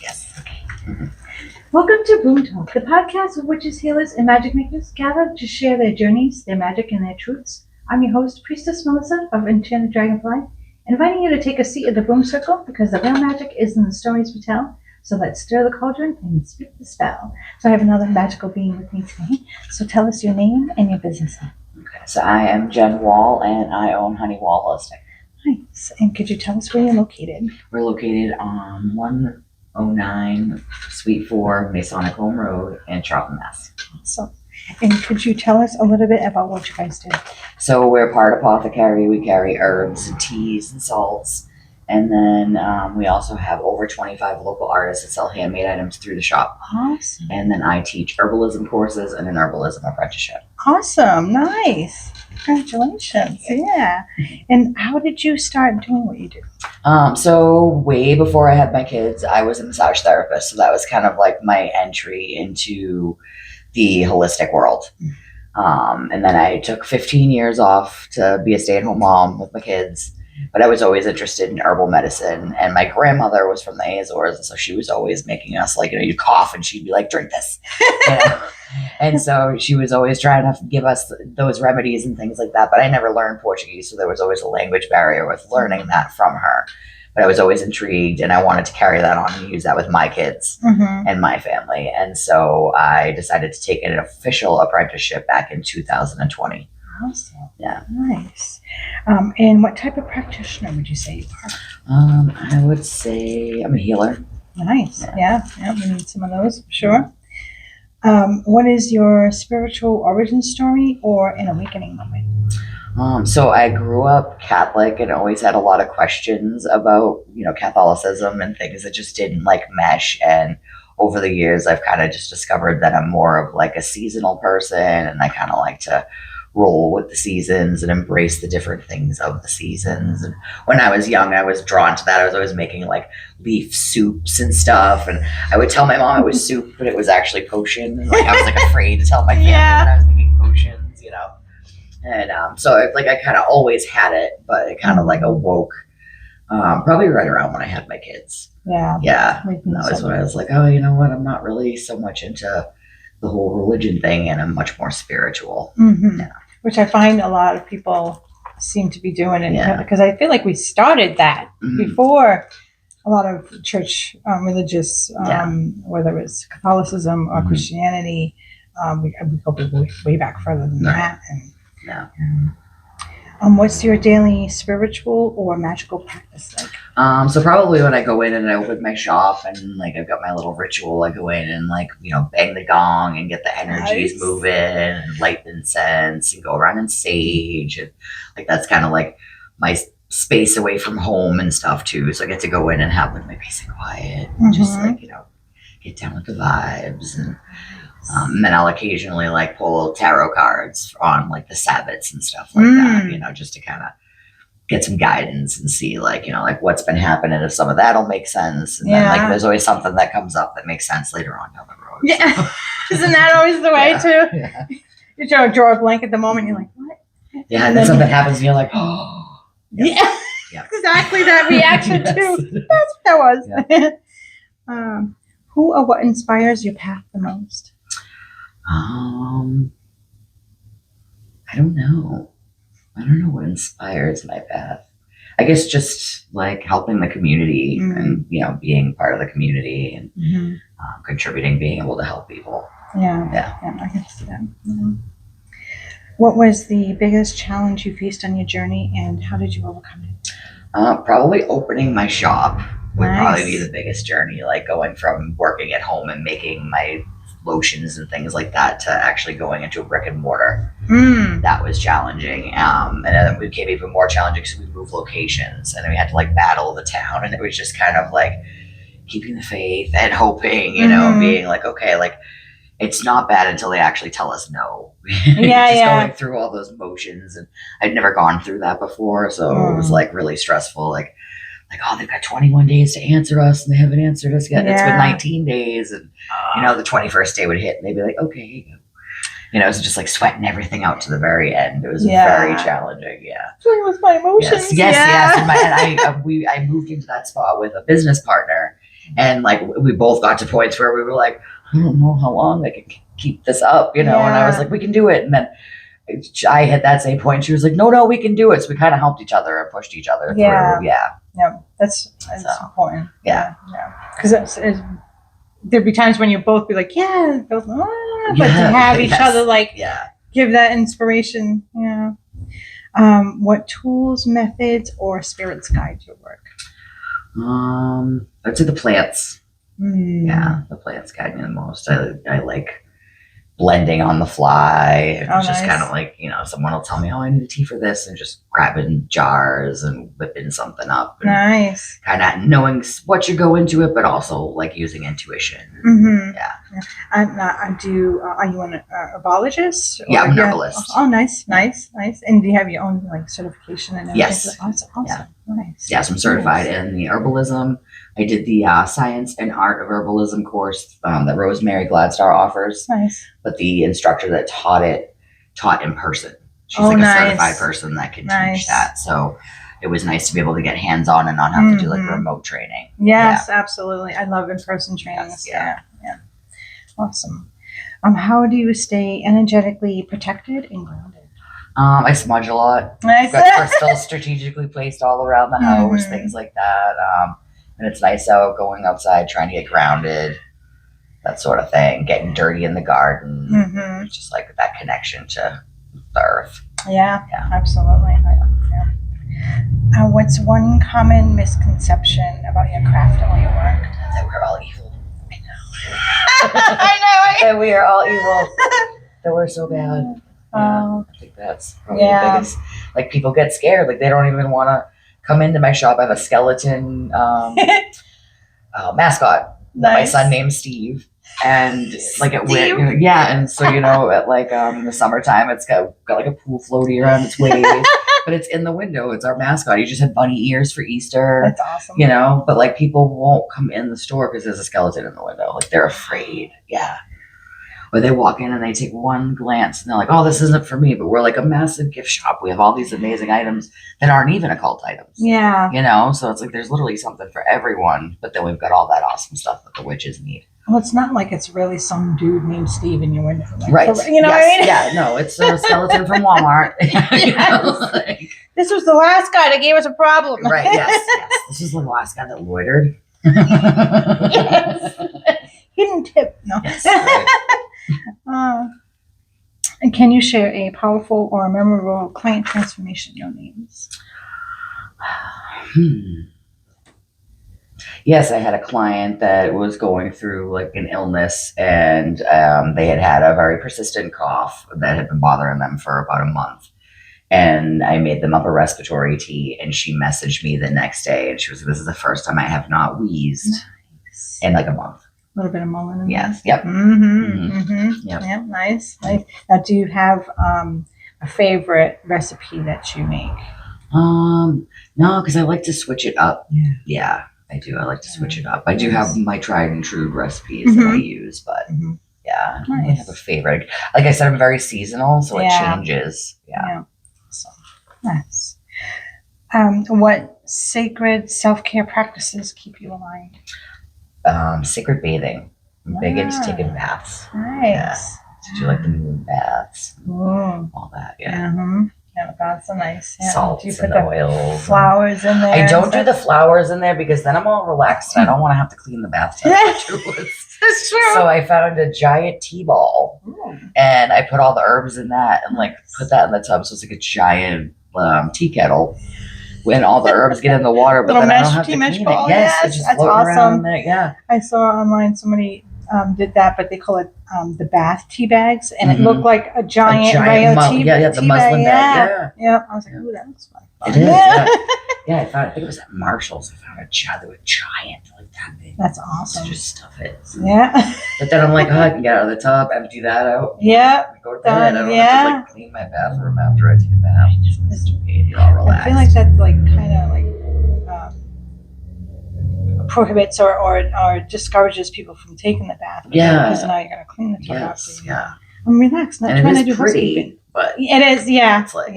Yes. Okay. Mm-hmm. Welcome to Broom Talk, the podcast where witches, healers, and magic makers gather to share their journeys, their magic, and their truths. I'm your host, Priestess Mellisa of Enchanted Dragonfly, inviting you to take a seat at the broom circle because the real magic is in the stories we tell. So let's stir the cauldron and speak the spell. So I have another magical being with me today. So tell us your name and your business. Okay. So I am Jen Wall, and I own Honey Wall Holistic. Nice. And could you tell us where you're located? We're located on 109 Suite 4 Masonic Home Road in Charlton, Mass. So, and could you tell us a little bit about what you guys do? So we're part Apothecary. We carry herbs and teas and salts. And then we also have over 25 local artists that sell handmade items through the shop. Awesome. And then I teach herbalism courses and an herbalism apprenticeship. Awesome. Nice. Congratulations. Yeah. And how did you start doing what you do? So way before I had my kids, I was a massage therapist. So that was kind of like my entry into the holistic world. And then I took 15 years off to be a stay-at-home mom with my kids. But I was always interested in herbal medicine. And my grandmother was from the Azores. And so she was always making us like, you cough and she'd be like, drink this. And so she was always trying to give us those remedies and things like that. But I never learned Portuguese. So there was always a language barrier with learning that from her. But I was always intrigued and I wanted to carry that on and use that with my kids and my family. And so I decided to take an official apprenticeship back in 2020. Awesome. Yeah. Nice. And what type of practitioner would you say you are? I would say I'm a healer. Nice. Yeah. We need some of those for sure. What is your spiritual origin story or an awakening moment? So I grew up Catholic and always had a lot of questions about, Catholicism and things that just didn't like mesh. And over the years, I've kind of just discovered that I'm more of like a seasonal person and I kind of like to roll with the seasons and embrace the different things of the seasons. And when I was young, I was drawn to that. I was always making like leaf soups and stuff. And I would tell my mom it was soup, but it was actually potion. Like I was like afraid to tell my family that I was making potions, And so I kind of always had it, but it kind of like awoke probably right around when I had my kids. Yeah. Yeah. That was when I was like, oh, you know what? I'm not really so much into the whole religion thing and I'm much more spiritual. Yeah. Which I find a lot of people seem to be doing it because I feel like we started that before a lot of church religious, whether it's Catholicism or Christianity, we go way back further than that. And what's your daily spiritual or magical practice like? So probably when I go in and I open my shop and like I've got my little ritual, I go in and bang the gong and get the energies moving and light incense and go around and sage and like that's kind of like my space away from home and stuff too. So I get to go in and have like my peace and quiet and just get down with the vibes and then I'll occasionally like pull tarot cards on like the Sabbats and stuff like that, just to kind of get some guidance and see like what's been happening, if some of that'll make sense. And then like there's always something that comes up that makes sense later on down the road. Yeah. So. Isn't that always the way too? Yeah. You draw a blank at the moment, you're like, what? Yeah, and then something happens and you're like, oh. Yeah. Exactly that reaction too. That's what that was. Yeah. Who or what inspires your path the most? I don't know. I don't know what inspires my path. I guess just like helping the community and, being part of the community and contributing, being able to help people. Yeah, I can see that. Yeah. What was the biggest challenge you faced on your journey and how did you overcome it? Probably opening my shop would probably be the biggest journey, like going from working at home and making my lotions and things like that to actually going into a brick and mortar. That was challenging. And then it became even more challenging because we moved locations and we had to like battle the town. And it was just kind of like keeping the faith and hoping, being like, okay, like it's not bad until they actually tell us no. Going through all those motions. And I'd never gone through that before. So it was like really stressful. Like, oh, they've got 21 days to answer us and they haven't answered us yet. It's been 19 days. And, the 21st day would hit and they'd be like, okay, here you go. It was just like sweating everything out to the very end. It was very challenging. Yeah. Dealing with my emotions. Yes. And I moved into that spot with a business partner And like we both got to points where we were like, I don't know how long I can keep this up, you know. And I was like, we can do it. And then I hit that same point. She was like, no, we can do it. So we kind of helped each other and pushed each other through. Yeah. That's important. Yeah. Because there'd be times when you both be like, but to have each other like give that inspiration. Yeah. What tools, methods, or spirits guide your work? I'd say the plants. Yeah, the plants guide me the most. I like blending on the fly. It's just kind of like, someone will tell me, I need a tea for this, and just grabbing jars and whipping something up. And nice. Kind of knowing what you go into it, but also like using intuition. Yeah. Are you an herbologist? Yeah, I'm an herbalist. Oh, nice. And do you have your own like certification and everything? Yes. Awesome. Yeah. Nice. Yes, I'm certified in the herbalism. I did the science and art of herbalism course that Rosemary Gladstar offers. Nice. But the instructor that taught in person. She's a certified person that can teach that. So it was nice to be able to get hands-on and not have to do like remote training. Yes, absolutely. I love in-person trainings. Yeah. Awesome. How do you stay energetically protected and grounded? I smudge a lot. Nice. Got crystals strategically placed all around the house, things like that. And it's nice out going outside, trying to get grounded, that sort of thing. Getting dirty in the garden, just like that connection to the earth. Yeah. Absolutely. What's one common misconception about your craft and your work? That we're all evil. I know. That we are all evil. That we're so bad. I think that's probably the biggest. Like, people get scared. Like, they don't even want to come into my shop. I have a skeleton mascot. Nice. My son named Steve. And like at and so at like in the summertime, it's got like a pool floaty around its waist, but it's in the window. It's our mascot. He just had bunny ears for Easter. That's awesome. But like people won't come in the store because there's a skeleton in the window. Like they're afraid. Yeah. Or they walk in and they take one glance and they're like, oh, this isn't for me. But we're like a massive gift shop. We have all these amazing items that aren't even occult items. Yeah. So it's like there's literally something for everyone. But then we've got all that awesome stuff that the witches need. Well, it's not like it's really some dude named Steve in your window. Like, right. What I mean? Yeah, no, it's a skeleton from Walmart. This was the last guy that gave us a problem. Right, yes. This is the last guy that loitered. Yes. Hidden tip. No. Yes, right. And can you share a powerful or memorable client transformation your names? Yes, I had a client that was going through like an illness, and they had a very persistent cough that had been bothering them for about a month. And I made them up a respiratory tea, and she messaged me the next day, and she was like, this is the first time I have not wheezed in like a month. A little bit of mullein in Yes. there. Yep. Yep. Yeah, nice. Now, do you have a favorite recipe that you make? No, because I like to switch it up. Yeah, I do. I like to switch it up. I do have my tried and true recipes that I use, but I don't really have a favorite. Like I said, I'm very seasonal, so it changes. Yeah. So, nice. What sacred self-care practices keep you aligned? Sacred bathing. I'm big into taking baths. Nice. Yeah. To do like the moon baths, all that. Yeah. Yeah, that's so nice. Yeah. Salts Do you put and the oils. Flowers in there? I don't do the flowers in there because then I'm all relaxed and I don't want to have to clean the bathtub afterwards. That's true. So I found a giant tea ball and I put all the herbs in that and like put that in the tub. So it's like a giant tea kettle when all the herbs get in the water, but then I don't have to clean it. Yes, it just floats around in there. Yeah. I saw online somebody did that, but they call it the bath tea bags, and it looked like a giant tea bag. The muslin bag. Yeah. I was like, ooh, that looks fun. It is. Yeah. I think it was at Marshall's. I found a giant, like that big. That's awesome. To just stuff it. Yeah. But then I'm like, I can get out of the tub, empty that out. Yeah. Go to bed. I don't have to like clean my bathroom after I take a bath. You're all relaxed. I feel like that's like kind of like prohibits or discourages people from taking the bath. Because now you got to clean the tub after. Yeah. I'm relaxed, not trying to do housekeeping. But it is. Yeah. It's like,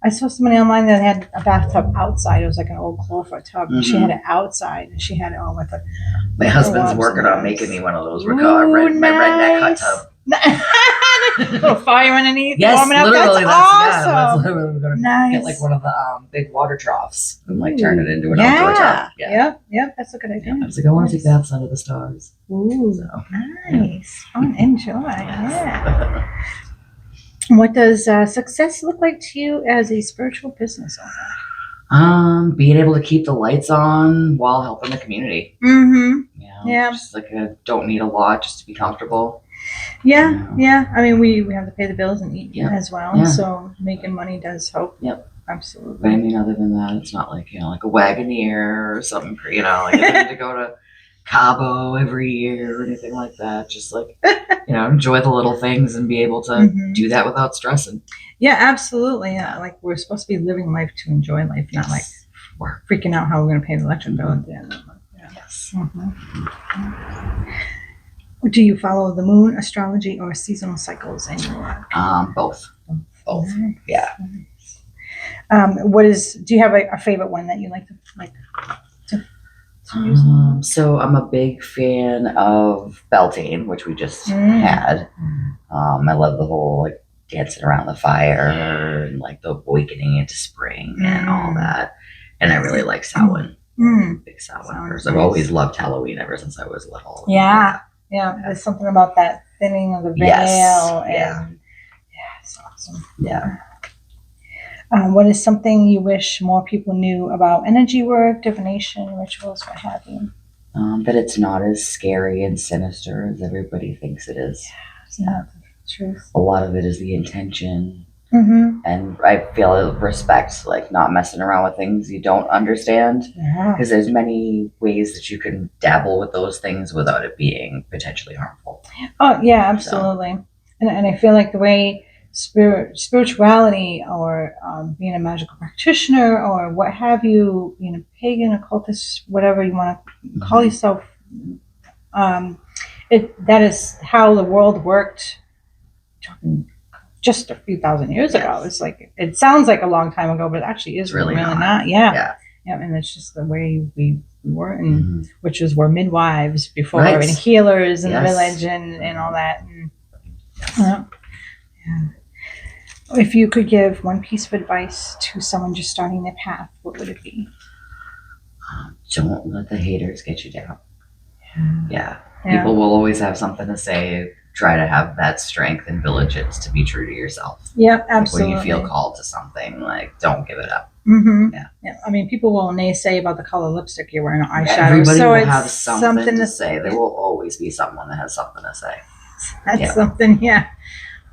I saw somebody online that had a bathtub outside. It was like an old Clover tub. And she had it outside, and she had it all with her. My husband's working on making me one of those. My redneck hot tub. Little fire underneath. Yes, warming up. literally. That's awesome. That's literally we're gonna get like one of the big water troughs and like turn it into an outdoor tub. Yep. That's a good idea. I was like, I want to take baths under the stars. Ooh, so, nice. Fun. Enjoy. Yeah. What does success look like to you as a spiritual business owner? Being able to keep the lights on while helping the community. Yeah. Just like I don't need a lot just to be comfortable. Yeah. I mean, we have to pay the bills and eat as well. Yeah. So making money does help. Yep. Absolutely. But I mean, other than that, it's not like, like a Wagoneer or something, like I don't need to go to Cabo every year or anything like that. Just like, enjoy the little things and be able to do that without stressing. Yeah, absolutely. Yeah. Like we're supposed to be living life to enjoy life, not like we're freaking out how we're going to pay the electric bill at the end of the month. Yeah. Yes. Do you follow the moon, astrology, or seasonal cycles in your work? Both. Nice. Yeah. Do you have a favorite one that you like to use? So I'm a big fan of Beltane, which we just had. I love the whole like dancing around the fire and like the awakening into spring and all that. And I really like Samhain. Big Samhain person. I've always loved Halloween ever since I was little. Yeah. There's something about that thinning of the veil. And it's awesome. Yeah. What is something you wish more people knew about energy work, divination, rituals, what have you? That it's not as scary and sinister as everybody thinks it is. Yeah, truth. A lot of it is the intention. And I feel respect, like not messing around with things you don't understand. Because there's many ways that you can dabble with those things without it being potentially harmful. Oh, yeah, absolutely. So. And I feel like the way spirituality or being a magical practitioner or what have you, being a pagan, occultist, whatever you want to call yourself, that is how the world worked just a few thousand years ago. It's like, it sounds like a long time ago, but it actually is really not. Yeah. And it's just the way we were, and witches were midwives before, and healers in the village and all that. And, if you could give one piece of advice to someone just starting their path, what would it be? Don't let the haters get you down. Yeah. People will always have something to say. Try to have that strength and diligence to be true to yourself. Yep, absolutely. Like when you feel called to something, like don't give it up. Yeah. I mean, people will naysay about the color lipstick you're wearing, or eyeshadow. Everybody so will it's have something to say. There will always be someone that has something to say. That's something,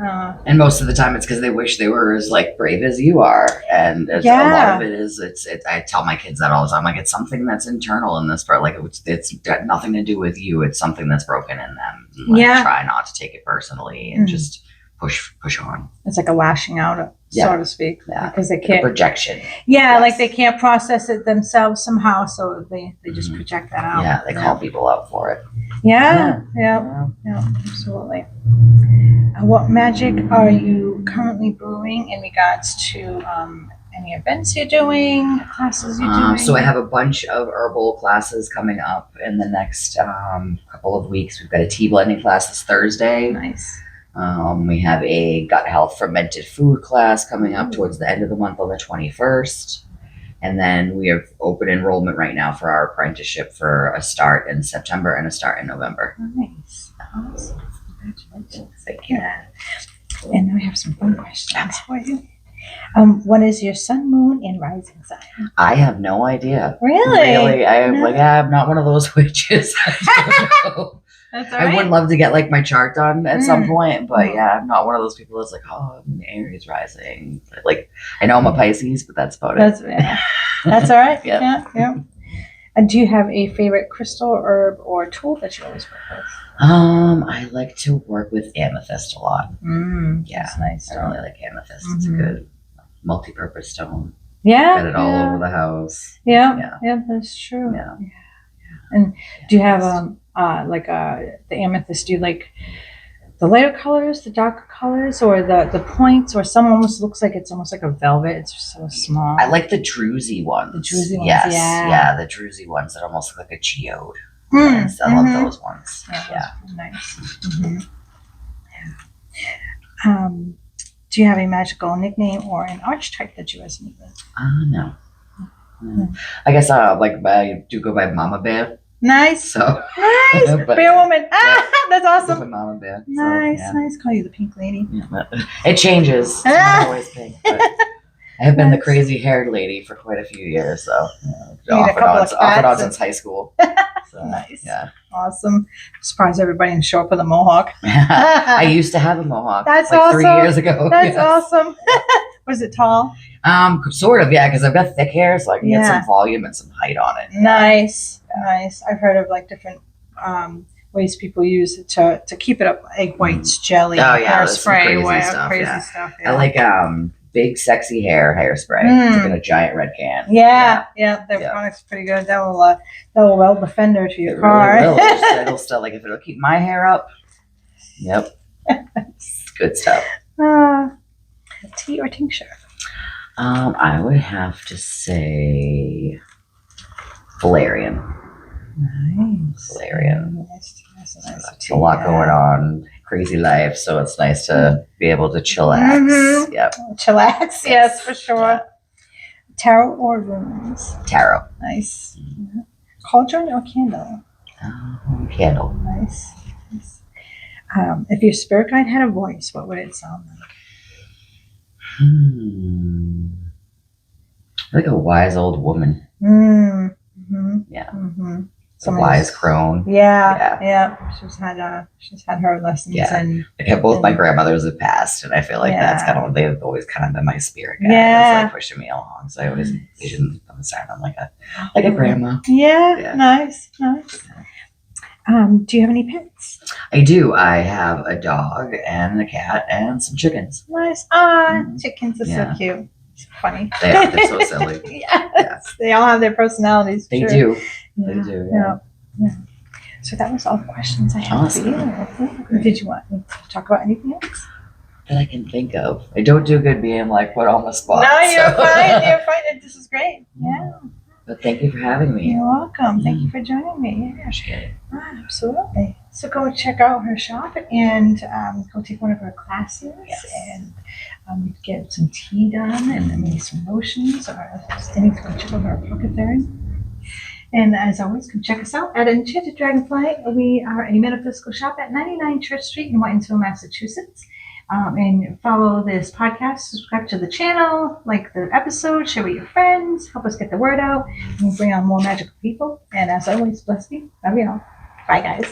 and most of the time it's because they wish they were as like brave as you are. And a lot of it is, I tell my kids that all the time, like it's something that's internal in this part. Like it's got nothing to do with you. It's something that's broken in them. And, try not to take it personally and just push on. It's like a lashing out, so to speak. Yeah. Because they can't. A projection. Yeah, like they can't process it themselves somehow, so they just project that out. Yeah, they call people out for it. Yeah, absolutely. What magic are you currently brewing in regards to any events you're doing, classes you're doing? So I have a bunch of herbal classes coming up in the next couple of weeks. We've got a tea blending class this Thursday. Nice. We have a gut health fermented food class coming up towards the end of the month on the 21st. And then we have open enrollment right now for our apprenticeship for a start in September and a start in November. Nice. Awesome. Congratulations. Thank you. And now we have some fun questions for you. What is your sun, moon, and rising sign? I have no idea. Really? I'm not one of those witches. I don't know. That's all right. I would love to get like my chart done at some point, but I'm not one of those people that's like, oh, I'm an Aries rising. Like, I know I'm a Pisces, but that's about it. That's all right. Yeah. And do you have a favorite crystal, herb, or tool that you always work with? I like to work with amethyst a lot. Yeah, that's nice. I really like amethyst. It's a good multi-purpose stone. Yeah, got it all over the house. Yeah, that's true. Yeah. And do you have the amethyst? Do you like the lighter colors, the darker colors, or the points, or some almost looks like it's almost like a velvet. It's just so small. I like the druzy ones. The druzy ones, yes. yeah. The druzy ones that almost look like a geode. Mm, I love those ones. Yeah. Nice. Mm-hmm. Yeah. Do you have a magical nickname or an archetype that you resonate with? No. I guess I do go by Mama Bear. Nice. So nice. Bear woman. That's awesome. Mama Bear. Nice, so, nice. Call you the pink lady. Yeah, it changes. It's not always pink. But I have been the crazy haired lady for quite a few years, so off and on since high school. So, nice. Yeah. Awesome. Surprise everybody and show up with a mohawk. I used to have a mohawk. That's like awesome. 3 years ago. That's awesome. Was it tall? Sort of, yeah, because I've got thick hair, so I can get some volume and some height on it. Nice. Nice. I've heard of like different ways people use it to keep it up, egg whites, jelly, hairspray, crazy stuff. Yeah. I like big sexy hairspray. It's in a giant red can. Yeah. Their product's pretty good. That will well defend her to your car. Really will. It'll still if it'll keep my hair up. Yep. Good stuff. Tea or tincture? I would have to say Valerian. Nice. Valerian. Nice. A lot going on. Crazy life, so it's nice to be able to chillax. Yep. Chillax, yes, for sure. Yeah. Tarot or runes? Tarot. Nice. Cauldron or candle? Candle. Nice. If your spirit guide had a voice, what would it sound like? Like a wise old woman. Yeah. It's a wise crone. Yeah. She's had her lessons. Yeah. And both my grandmothers have passed, and I feel like that's kind of they've always kind of been my spirit guide. Yeah. It's like pushing me along. So I always envision them sounding like a grandma. Yeah. Nice. Do you have any pets? I do. I have a dog and a cat and some chickens. Nice. Chickens are so cute. It's funny. They are. They're so silly. Yes. They all have their personalities. They do. They do. Yeah. So that was all the questions I had for you. Did you want me to talk about anything else? That I can think of. I don't do good being put on the spot. No, you're fine. You're fine. This is great. Yeah. But thank you for having me. You're welcome. Thank you for joining me. Yeah. Absolutely. So go check out her shop and go take one of her classes and get some tea done and maybe some lotions or anything. Go check out her Apothecary. And as always, come check us out at Enchanted Dragonfly. We are a metaphysical shop at 99 Church Street in Whitinsville, Massachusetts. And follow this podcast, subscribe to the channel, like the episode, share with your friends, help us get the word out, and bring on more magical people. And as always, bless you. Love you all. Bye, guys.